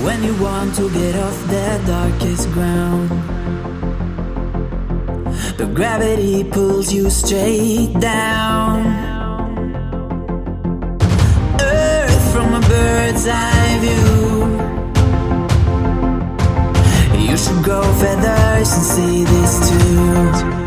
when you want to get off the darkest ground, but gravity pulls you straight down. Earth from a bird's eye view. You should grow feathers and see this too.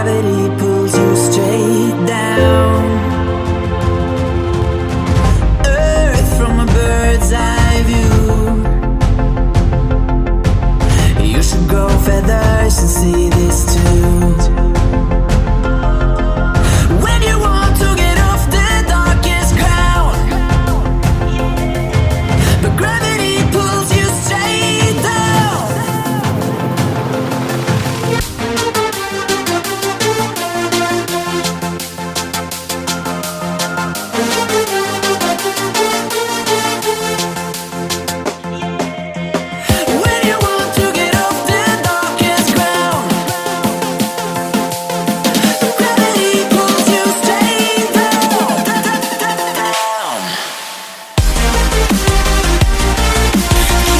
gravity pulls you straight down. Earth from a bird's eye view. You should grow feathers and see this too. When you want to get off the darkest ground, but gravity pulls you straight down. When you want to get off the darkest ground, gravity pulls you straight down, down.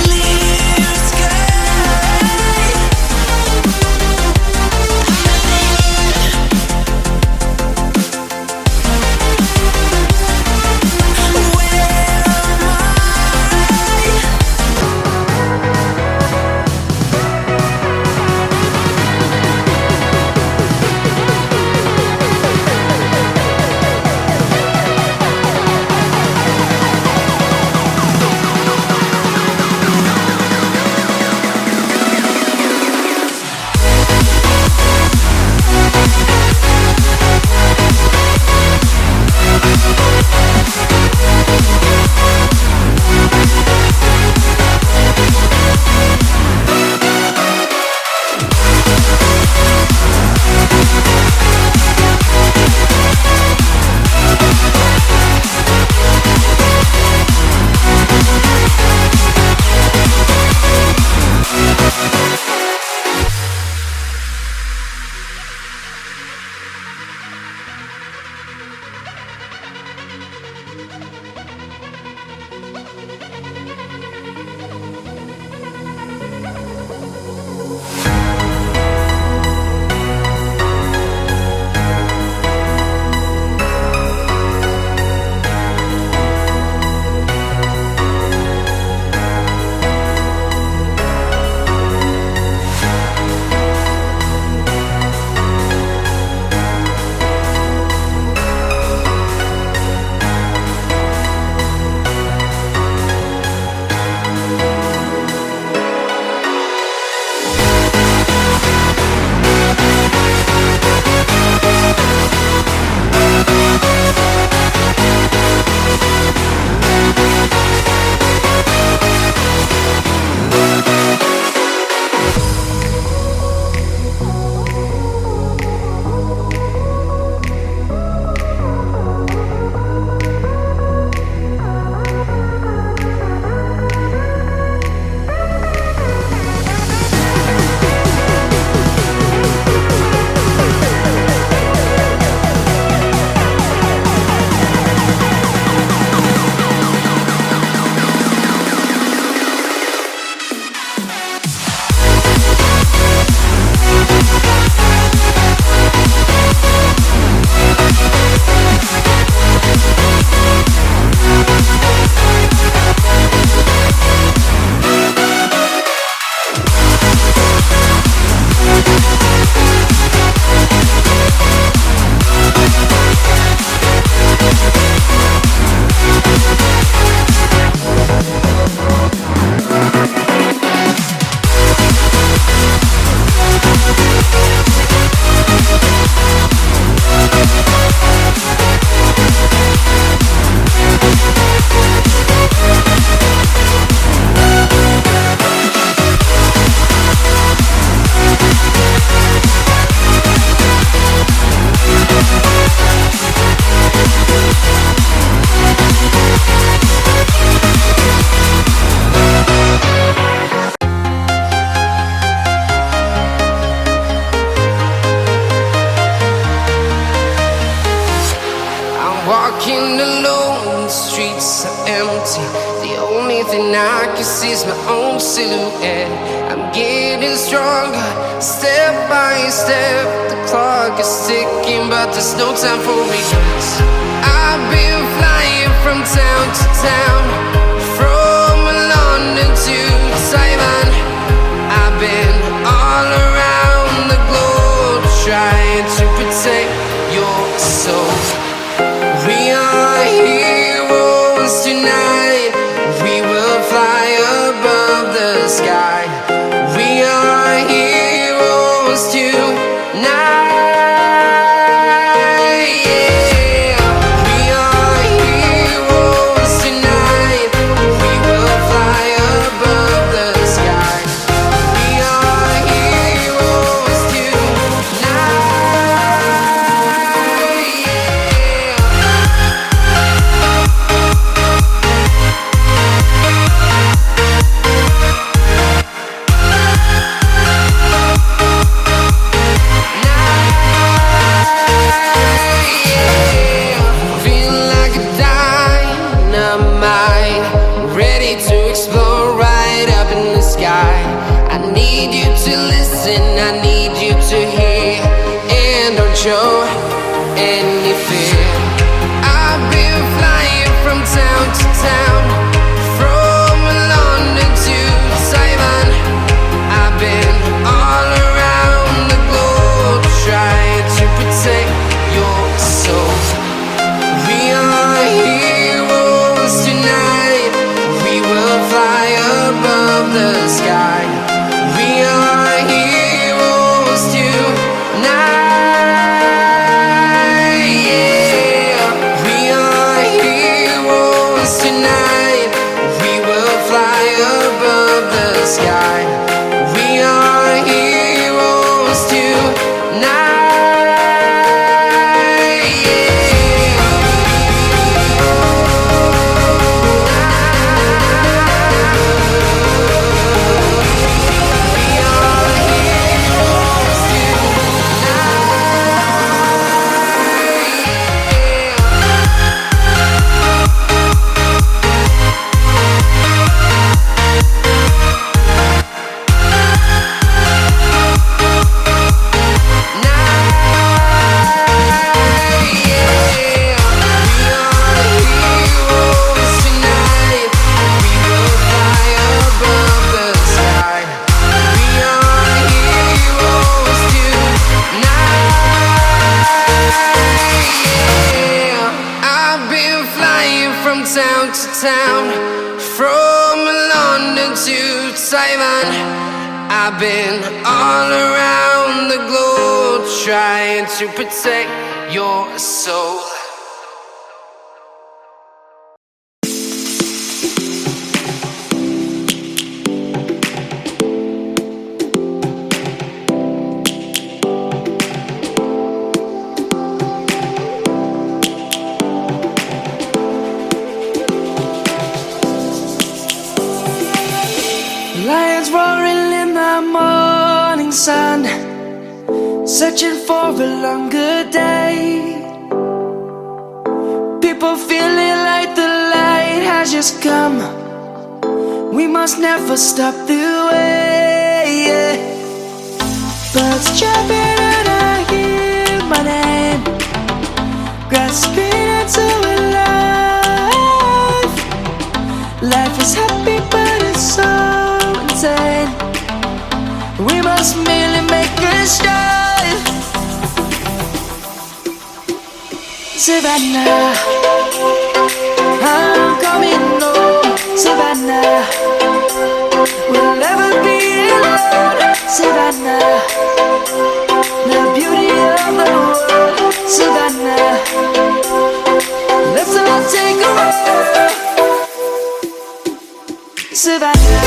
Clear sky. Where am I? Walking alone, the streets are empty. The only thing I can see is my own silhouette. I'm getting stronger, step by step. The clock is ticking, but there's no time for regrets. I've been flying from town to town, from London to Taiwan. I've been all around the globe trying to to protect your soul. We are heroes tonight. We will fly above the sky. We are heroes tonight. Show any fear. I've been flying from town to town, from London to Taiwan. I've been all around the globe trying to protect your soul. We are heroes tonight. We will fly above the sky. We are heroes tonight. Sky. We are heroes tonight. Town to town, from London to Taiwan. I've been all around the globe trying to protect your soul. Lions roaring in the morning sun, searching for a longer day. People feeling like the light has just come. We must never stop the way. Birds chirping and I hear my name, grasping into a life. Life is happy but it's so insane. We must merely make a strive. Savannah, I'm coming home. Savannah, we'll never be alone. Savannah, the beauty of the world. Savannah, let's all take a walk. Savannah.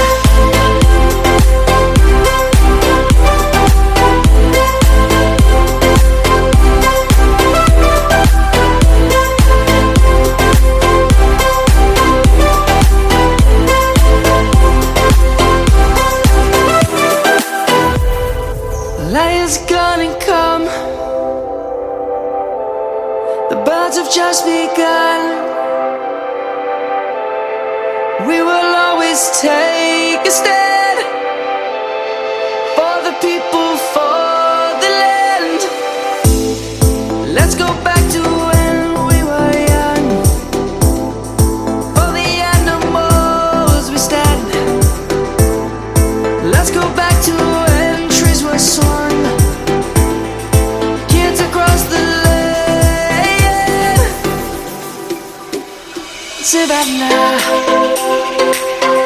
Lion's gonna come. The birds have just begun. We will always take a stand for the people, for the land. Let's go back to when we were young. For the animals we stand. Let's go back to when trees were swung. Kids are Savannah,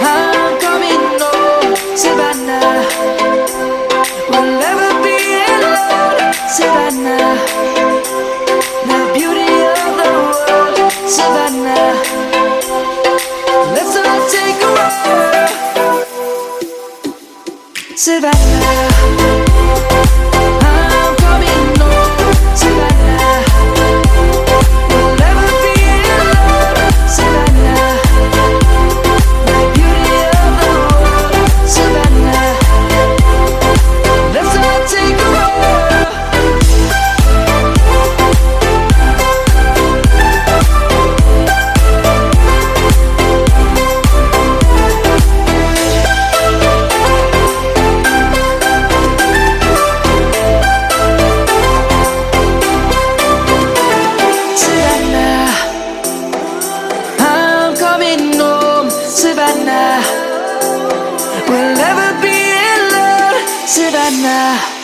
I'm coming home, Savannah. We'll never be alone, Savannah. The beauty of the world, Savannah. Let's all take a walk, Savannah. I'm coming home, Savannah. We'll never be alone, Savannah. The beauty of the world, Savannah. Let's all take a walk. Savannah, I'm coming home, Savannah. We'll never be alone, Savannah.